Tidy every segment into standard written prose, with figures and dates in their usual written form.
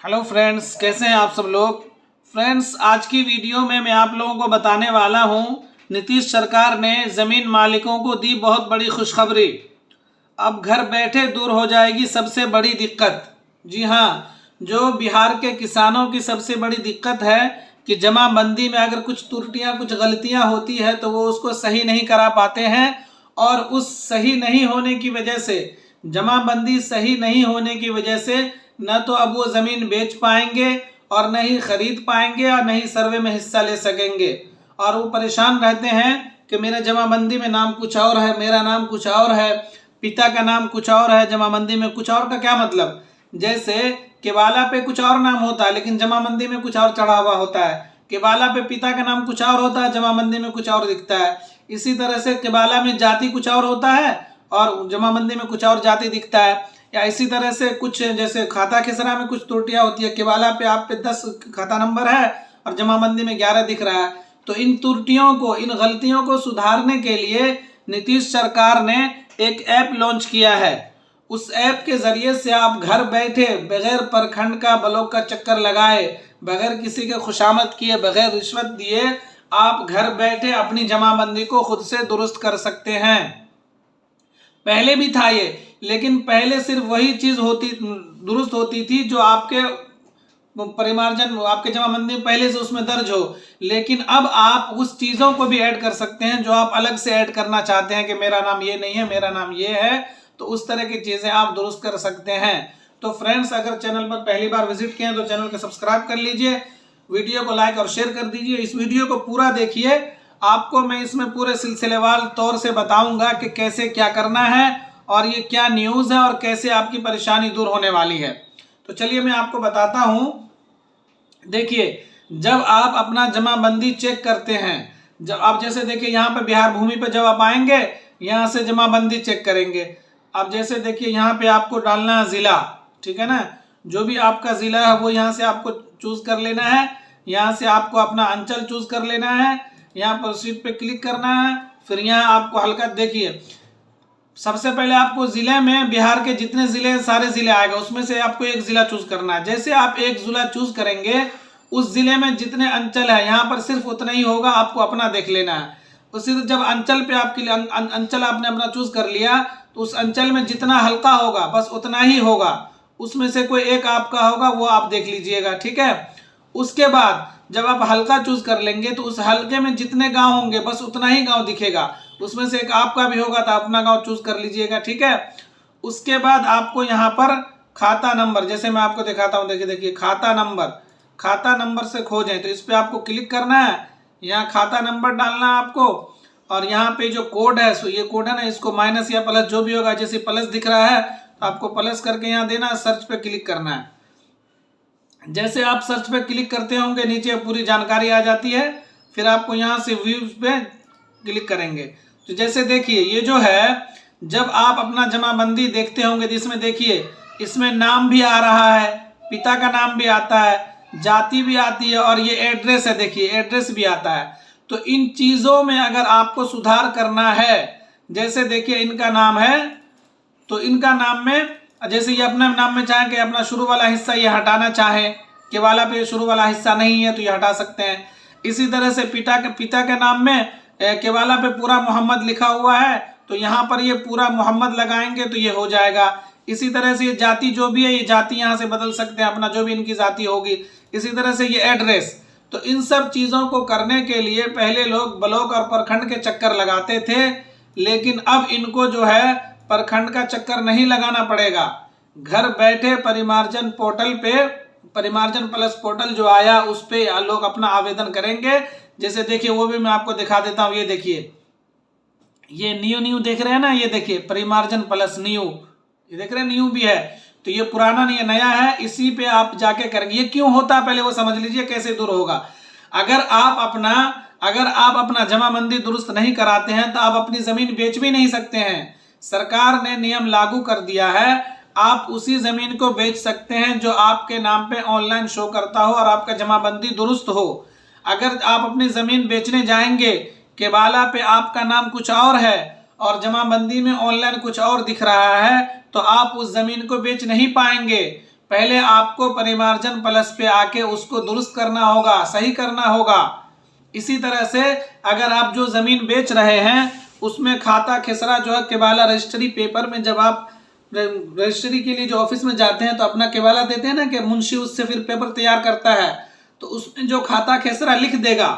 Hello friends, कैसे हैं आप सब लोग। फ्रेंड्स, आज की वीडियो में मैं आप लोगों को बताने वाला हूं, नीतीश सरकार ने ज़मीन मालिकों को दी बहुत बड़ी खुशखबरी। अब घर बैठे दूर हो जाएगी सबसे बड़ी दिक्कत। जी हाँ, जो बिहार के किसानों की सबसे बड़ी दिक्कत है कि जमाबंदी में अगर कुछ त्रुटियां, कुछ गलतियां होती है तो वो उसको सही नहीं करा पाते हैं। और उस सही नहीं होने की वजह से, जमाबंदी सही नहीं होने की वजह से न तो अब वो ज़मीन बेच पाएंगे और न ही खरीद पाएंगे और न ही सर्वे में हिस्सा ले सकेंगे। और वो परेशान रहते हैं कि मेरे जमाबंदी में नाम कुछ और है, मेरा नाम कुछ और है, पिता का नाम कुछ और है, जमाबंदी में कुछ और। का क्या मतलब? जैसे केवाला पे कुछ और नाम होता है लेकिन जमाबंदी में कुछ और चढ़ा हुआ होता है। केवाला पे पिता का नाम कुछ और होता है, जमाबंदी में कुछ और दिखता है। इसी तरह से केवाला में जाति कुछ और होता है और जमाबंदी में कुछ और जाति दिखता है। या इसी तरह से कुछ जैसे खाता खसरा में कुछ त्रुटियां होती है, केवाला पे आप पे 10 खाता नंबर है और जमाबंदी में 11 दिख रहा है। तो इन त्रुटियों को, इन गलतियों को सुधारने के लिए नीतीश सरकार ने एक ऐप लॉन्च किया है। उस ऐप के जरिए से आप घर बैठे बगैर प्रखंड का, ब्लॉक का चक्कर लगाए, बगैर किसी के खुशामद किए, बगैर रिश्वत दिए, आप घर बैठे अपनी जमाबंदी को खुद से दुरुस्त कर सकते हैं। पहले भी था ये, लेकिन पहले सिर्फ वही चीज दुरुस्त होती थी जो आपके परिमार्जन, आपके जमाबंदी में पहले से उसमें दर्ज हो। लेकिन अब आप उस चीजों को भी ऐड कर सकते हैं जो आप अलग से ऐड करना चाहते हैं कि मेरा नाम ये नहीं है, मेरा नाम ये है। तो उस तरह की चीजें आप दुरुस्त कर सकते हैं। तो फ्रेंड्स, अगर चैनल पर पहली बार विजिट किए हैं तो चैनल को सब्सक्राइब कर लीजिए, वीडियो को लाइक और शेयर कर दीजिए। इस वीडियो को पूरा देखिए, आपको मैं इसमें पूरे सिलसिलेवार तौर से बताऊंगा कि कैसे क्या करना है और ये क्या न्यूज़ है और कैसे आपकी परेशानी दूर होने वाली है। तो चलिए मैं आपको बताता हूं। देखिए, जब आप अपना जमाबंदी चेक करते हैं, जब आप जैसे देखिए यहाँ पे बिहार भूमि पे जब आप आएंगे, यहाँ से जमाबंदी चेक करेंगे। अब जैसे देखिए यहाँ पे आपको डालना है ज़िला, ठीक है ना। जो भी आपका ज़िला है वो यहाँ से आपको चूज़ कर लेना है। यहाँ से आपको अपना अंचल चूज़ कर लेना है। यहाँ पर सीट पे क्लिक करना है। फिर यहाँ आपको हल्का देखिए, सबसे पहले आपको जिले में बिहार के जितने जिले हैं सारे जिले आएगा, उसमें से आपको एक जिला चूज करना है। जैसे आप एक जिला चूज करेंगे, उस जिले में जितने अंचल है यहाँ पर सिर्फ उतना ही होगा, आपको अपना देख लेना है। उसी जब अंचल पे आपके लिए अंचल आपने अपना चूज कर लिया तो उस अंचल में जितना हल्का होगा बस उतना ही होगा, उसमें से कोई एक आपका होगा, वो आप देख लीजिएगा, ठीक है। उसके बाद जब आप हल्का चूज कर लेंगे तो उस हल्के में जितने गांव होंगे बस उतना ही गांव दिखेगा, उसमें से एक आपका भी होगा तो अपना गांव चूज कर लीजिएगा, ठीक है। उसके बाद आपको यहाँ पर खाता नंबर, जैसे मैं आपको दिखाता हूँ, देखिए देखिए खाता नंबर से खोजें तो इस पर आपको क्लिक करना है। यहाँ खाता नंबर डालना है आपको और यहाँ पे जो कोड है, सो ये कोड है ना, इसको माइनस या प्लस जो भी होगा, जैसे प्लस दिख रहा है तो आपको प्लस करके यहाँ देना है, सर्च पे क्लिक करना है। जैसे आप सर्च पे क्लिक करते होंगे नीचे पूरी जानकारी आ जाती है। फिर आपको यहाँ से व्यूज पे क्लिक करेंगे तो जैसे देखिए ये जो है, जब आप अपना जमाबंदी देखते होंगे तो इसमें देखिए, इसमें नाम भी आ रहा है, पिता का नाम भी आता है, जाति भी आती है और ये एड्रेस है, देखिए एड्रेस भी आता है। तो इन चीज़ों में अगर आपको सुधार करना है, जैसे देखिए इनका नाम है तो इनका नाम में जैसे ये अपने नाम में चाहें कि अपना शुरू वाला हिस्सा ये हटाना चाहें, केवाला पे शुरू वाला हिस्सा नहीं है तो ये हटा सकते हैं। इसी तरह से पिता के नाम में केवाला पे पूरा मोहम्मद लिखा हुआ है तो यहाँ पर ये पूरा मोहम्मद लगाएंगे तो ये हो जाएगा। इसी तरह से ये जाति जो भी है, ये जाति यहाँ से बदल सकते हैं अपना, जो भी इनकी जाति होगी। इसी तरह से ये एड्रेस। तो इन सब चीज़ों को करने के लिए पहले लोग ब्लॉक और प्रखंड के चक्कर लगाते थे, लेकिन अब इनको जो है प्रखंड का चक्कर नहीं लगाना पड़ेगा। घर बैठे परिमार्जन पोर्टल पे, परिमार्जन प्लस पोर्टल जो आया उस पे लोग अपना आवेदन करेंगे। जैसे देखिए वो भी मैं आपको दिखा देता हूँ। ये देखिए, ये न्यू देख रहे हैं ना, ये देखिए परिमार्जन प्लस न्यू, ये देख रहे हैं न्यू भी है। तो ये पुराना नहीं है, नया है, इसी पे आप जाके करेंगे। ये क्यों होता है पहले वो समझ लीजिए, कैसे दूर होगा। अगर आप अपना जमाबंदी दुरुस्त नहीं कराते हैं तो आप अपनी जमीन बेच भी नहीं सकते हैं। सरकार ने नियम लागू कर दिया है, आप उसी जमीन को बेच सकते हैं जो आपके नाम पे ऑनलाइन शो करता हो और आपका जमाबंदी दुरुस्त हो। अगर आप अपनी जमीन बेचने जाएंगे, केवाला पे आपका नाम कुछ और है और जमाबंदी में ऑनलाइन कुछ और दिख रहा है, तो आप उस जमीन को बेच नहीं पाएंगे। पहले आपको परिमार्जन प्लस पे आके उसको दुरुस्त करना होगा, सही करना होगा। इसी तरह से अगर आप जो ज़मीन बेच रहे हैं उसमें खाता खेसरा जो है केवाला रजिस्ट्री पेपर में, जब आप रजिस्ट्री के लिए जो ऑफिस में जाते हैं तो अपना केवाला देते हैं ना कि मुंशी उससे फिर पेपर तैयार करता है, तो उसमें जो खाता खेसरा लिख देगा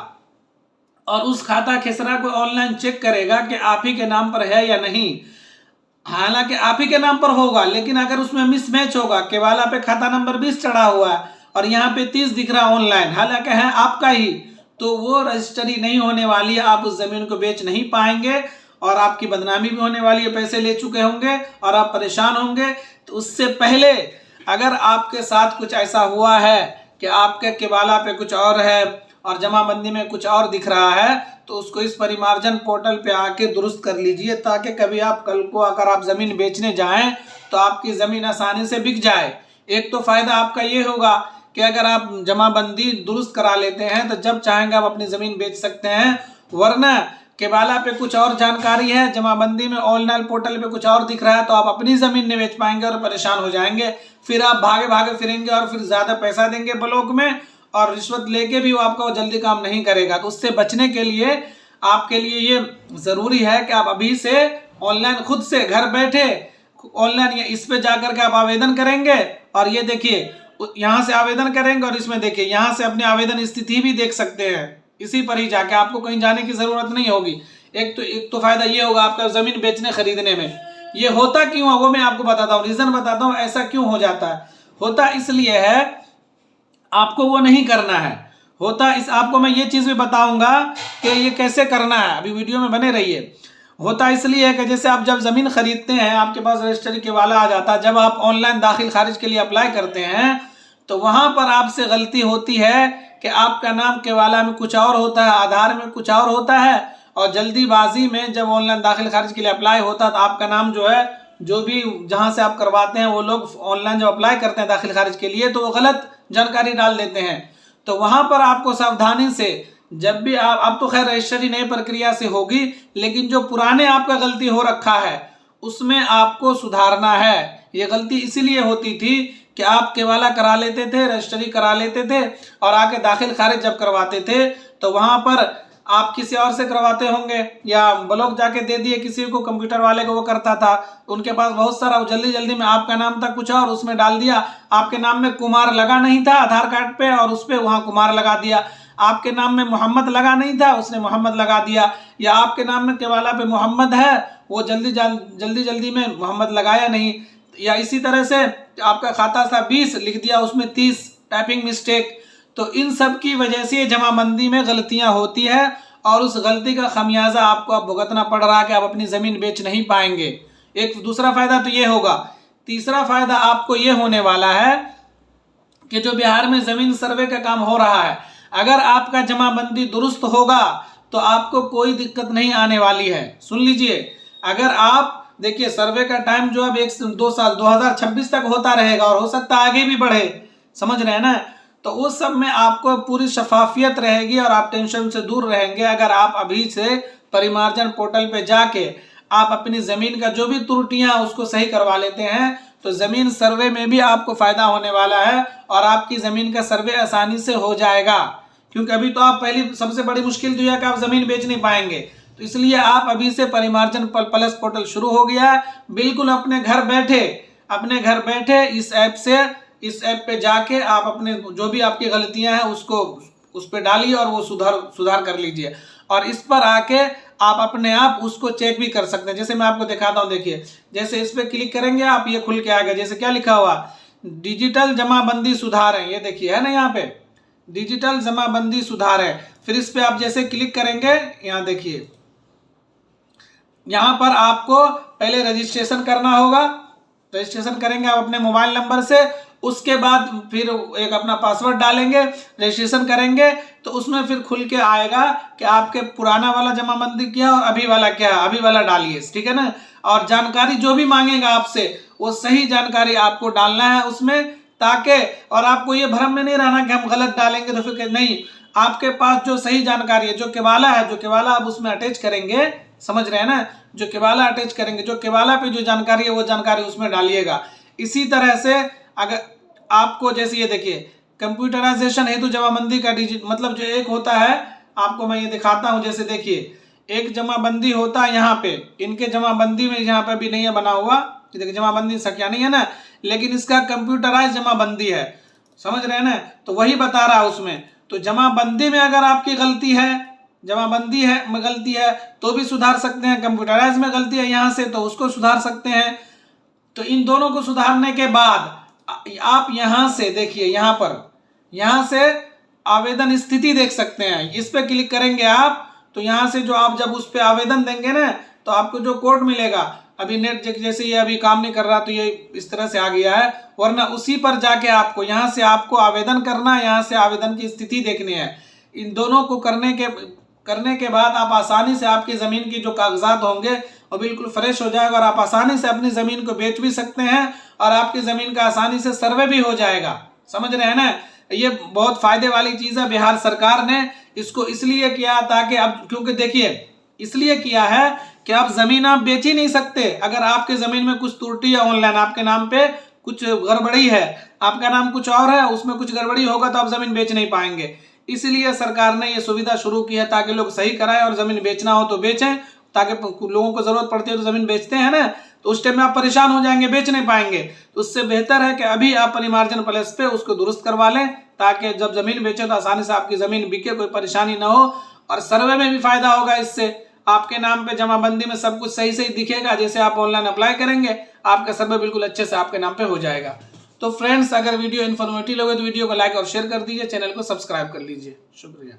और उस खाता खेसरा को ऑनलाइन चेक करेगा कि आप ही के नाम पर है या नहीं। हालांकि आप ही के नाम पर होगा, लेकिन अगर उसमें मिसमैच होगा, केवाला पे खाता नंबर 20 चढ़ा हुआ है और यहाँ पे 30 दिख रहा ऑनलाइन, हालांकि है आपका ही, तो वो रजिस्ट्री नहीं होने वाली है, आप उस जमीन को बेच नहीं पाएंगे और आपकी बदनामी भी होने वाली है, पैसे ले चुके होंगे और आप परेशान होंगे। तो उससे पहले अगर आपके साथ कुछ ऐसा हुआ है कि आपके केवाला पे कुछ और है और जमाबंदी में कुछ और दिख रहा है, तो उसको इस परिमार्जन पोर्टल पे आके दुरुस्त कर लीजिए, ताकि कभी आप कल को अगर आप ज़मीन बेचने जाएं तो आपकी ज़मीन आसानी से बिक जाए। एक तो फ़ायदा आपका ये होगा कि अगर आप जमाबंदी दुरुस्त करा लेते हैं तो जब चाहेंगे आप अपनी ज़मीन बेच सकते हैं, वरना केवाला पे कुछ और जानकारी है, जमाबंदी में ऑनलाइन पोर्टल पे कुछ और दिख रहा है, तो आप अपनी ज़मीन नहीं बेच पाएंगे और परेशान हो जाएंगे। फिर आप भागे भागे फिरेंगे और फिर ज़्यादा पैसा देंगे ब्लॉक में और रिश्वत लेके भी वो आपका जल्दी काम नहीं करेगा। तो उससे बचने के लिए आपके लिए ये ज़रूरी है कि आप अभी से ऑनलाइन खुद से घर बैठे ऑनलाइन इस पे जा कर के आप आवेदन करेंगे और ये देखिए यहाँ से आवेदन करेंगे और इसमें देखिए यहाँ से अपनी आवेदन स्थिति भी देख सकते हैं। इसी पर ही जाके आपको कहीं जाने की ज़रूरत नहीं होगी। एक तो फ़ायदा ये होगा आपका ज़मीन बेचने खरीदने में। ये होता क्यों है वो मैं आपको बताता हूँ, रीज़न बताता हूँ ऐसा क्यों हो जाता है। होता इसलिए है, आपको वो नहीं करना है, होता इस आपको मैं ये चीज़ भी बताऊंगा कि ये कैसे करना है, अभी वीडियो में बने रहिए। होता इसलिए है कि जैसे आप जब ज़मीन खरीदते हैं आपके पास रजिस्ट्री केवाला आ जाता है, जब आप ऑनलाइन दाखिल खारिज के लिए अप्लाई करते हैं तो वहाँ पर आपसे गलती होती है कि आपका नाम केवाला में कुछ और होता है, आधार में कुछ और होता है, और जल्दीबाजी में जब ऑनलाइन दाखिल खारिज के लिए अप्लाई होता है तो आपका नाम जो है, जो भी जहाँ से आप करवाते हैं वो लोग ऑनलाइन जब अप्लाई करते हैं दाखिल खारिज के लिए तो वो गलत जानकारी डाल देते हैं। तो वहाँ पर आपको सावधानी से, जब भी आप तो खैर रजिस्ट्री नई प्रक्रिया से होगी, लेकिन जो पुराने आपका गलती हो रखा है उसमें आपको सुधारना है। ये गलती इसीलिए होती थी कि आप केवाला करा लेते थे, रजिस्ट्री करा लेते थे और आके दाखिल खारिज जब करवाते थे तो वहाँ पर आप किसी और से करवाते होंगे या ब्लॉक जाके दे दिए किसी को, कंप्यूटर वाले को वो करता था, उनके पास बहुत सारा, जल्दी जल्दी में आपका नाम था कुछ और उसमें डाल दिया, आपके नाम में कुमार लगा नहीं था आधार कार्ड पे और उस पर वहाँ कुमार लगा दिया, आपके नाम में मोहम्मद लगा नहीं था उसने मोहम्मद लगा दिया, या आपके नाम में केवाला पे मोहम्मद है वो जल्दी में मोहम्मद लगाया नहीं, या इसी तरह से आपका खाता था 20 लिख दिया उसमें 30, टाइपिंग मिस्टेक। तो इन सब की वजह से जमाबंदी में गलतियां होती है और उस गलती का खमियाजा आपको अब भुगतना पड़ रहा है कि आप अपनी ज़मीन बेच नहीं पाएंगे। एक दूसरा फ़ायदा तो ये होगा। तीसरा फ़ायदा आपको ये होने वाला है कि जो बिहार में ज़मीन सर्वे का काम हो रहा है, अगर आपका जमाबंदी दुरुस्त होगा तो आपको कोई दिक्कत नहीं आने वाली है। सुन लीजिए, अगर आप देखिए सर्वे का टाइम जो अब 1-2 साल 2026 तक होता रहेगा और हो सकता है आगे भी बढ़े, समझ रहे हैं ना, तो उस सब में आपको पूरी शफाफियत रहेगी और आप टेंशन से दूर रहेंगे। अगर आप अभी से परिमार्जन पोर्टल पे जाके आप अपनी ज़मीन का जो भी त्रुटियां उसको सही करवा लेते हैं तो ज़मीन सर्वे में भी आपको फ़ायदा होने वाला है और आपकी ज़मीन का सर्वे आसानी से हो जाएगा। क्योंकि अभी तो आप पहली सबसे बड़ी मुश्किल तो यह है कि आप ज़मीन बेच नहीं पाएंगे, तो इसलिए आप अभी से परिमार्जन प्लस पोर्टल शुरू हो गया है, बिल्कुल अपने घर बैठे इस ऐप पे जाके आप अपने जो भी आपकी गलतियां हैं उसको उस पर डालिए और वो सुधार कर लीजिए और इस पर आके आप अपने आप उसको चेक भी कर सकते हैं। जैसे मैं आपको दिखाता हूँ, देखिए जैसे इस पर क्लिक करेंगे आप, ये खुल के आएगा, जैसे क्या लिखा हुआ डिजिटल जमाबंदी सुधार है, ये देखिए है ना, यहाँ पे डिजिटल जमाबंदी सुधार है। फिर इस पे आप जैसे क्लिक करेंगे, यहाँ देखिए यहाँ पर आपको पहले रजिस्ट्रेशन करना होगा। रजिस्ट्रेशन करेंगे आप अपने मोबाइल नंबर से, उसके बाद फिर एक अपना पासवर्ड डालेंगे, रजिस्ट्रेशन करेंगे तो उसमें फिर खुल के आएगा कि आपके पुराना वाला जमाबंदी क्या और अभी वाला क्या है, अभी वाला डालिए, ठीक है ना। और जानकारी जो भी मांगेगा आपसे वो सही जानकारी आपको डालना है उसमें, ताकि और आपको ये भ्रम में नहीं रहना कि हम गलत डालेंगे तो फिर नहीं, आपके पास जो सही जानकारी है, जो केवाला है, जो केवाला आप उसमें अटैच करेंगे, समझ रहे हैं ना, जो केवाला अटैच करेंगे, जो केवाला पे जो जानकारी है वो जानकारी उसमें डालिएगा। इसी तरह से अगर आपको जैसे ये देखिए कंप्यूटराइजेशन हेतु जमाबंदी का मतलब जो एक होता है, आपको मैं ये दिखाता हूँ। जैसे देखिए एक जमाबंदी होता है यहाँ पे, इनके जमाबंदी में यहाँ पे भी नहीं है बना हुआ, देखिए जमाबंदी संख्या नहीं है ना, लेकिन इसका कंप्यूटराइज जमाबंदी है, समझ रहे हैं ना। तो वही बता रहा है उसमें। तो जमाबंदी में अगर आपकी गलती है, जमाबंदी है में गलती है तो भी सुधार सकते हैं, कंप्यूटराइज में गलती है यहाँ से तो उसको सुधार सकते हैं। तो इन दोनों को सुधारने के बाद आप यहाँ से देखिए, यहाँ से आवेदन स्थिति देख सकते हैं। इस पे क्लिक करेंगे आप तो यहाँ से जो आप जब उस पे आवेदन देंगे ना तो आपको जो कोड मिलेगा, अभी नेट जैसे ये अभी काम नहीं कर रहा तो ये इस तरह से आ गया है, वरना उसी पर जाके आपको यहाँ से आपको आवेदन करना है, यहाँ से आवेदन की स्थिति देखनी है। इन दोनों को करने के बाद आप आसानी से आपकी ज़मीन की जो कागजात होंगे वो बिल्कुल फ्रेश हो जाएगा और आप आसानी से अपनी ज़मीन को बेच भी सकते हैं और आपकी ज़मीन का आसानी से सर्वे भी हो जाएगा, समझ रहे हैं ना। ये बहुत फ़ायदे वाली चीज़ है। बिहार सरकार ने इसको इसलिए किया ताकि अब, क्योंकि देखिए इसलिए किया है कि आप ज़मीन आप बेच ही नहीं सकते। अगर आपके ज़मीन में कुछ त्रुटि है, ऑनलाइन आपके नाम पे कुछ गड़बड़ी है, आपका नाम कुछ और है, उसमें कुछ गड़बड़ी होगा तो आप ज़मीन बेच नहीं पाएंगे। इसलिए सरकार ने ये सुविधा शुरू की है ताकि लोग सही कराएं और ज़मीन बेचना हो तो बेचें, ताकि लोगों को ज़रूरत पड़ती है तो ज़मीन बेचते हैं ना, तो उस टाइम में आप परेशान हो जाएंगे, बेच नहीं पाएंगे। तो उससे बेहतर है कि अभी आप परिमार्जन प्लस पे उसको दुरुस्त करवा लें ताकि जब ज़मीन बेचें तो आसानी से आपकी ज़मीन बिके, कोई परेशानी ना हो। और सर्वे में भी फ़ायदा होगा इससे, आपके नाम पे जमाबंदी में सब कुछ सही सही दिखेगा। जैसे आप ऑनलाइन अप्लाई करेंगे आपका सर्वे बिल्कुल अच्छे से आपके नाम पे हो जाएगा। तो फ्रेंड्स, अगर वीडियो इन्फॉर्मेटिव लगे तो वीडियो को लाइक और शेयर कर दीजिए, चैनल को सब्सक्राइब कर लीजिए। शुक्रिया।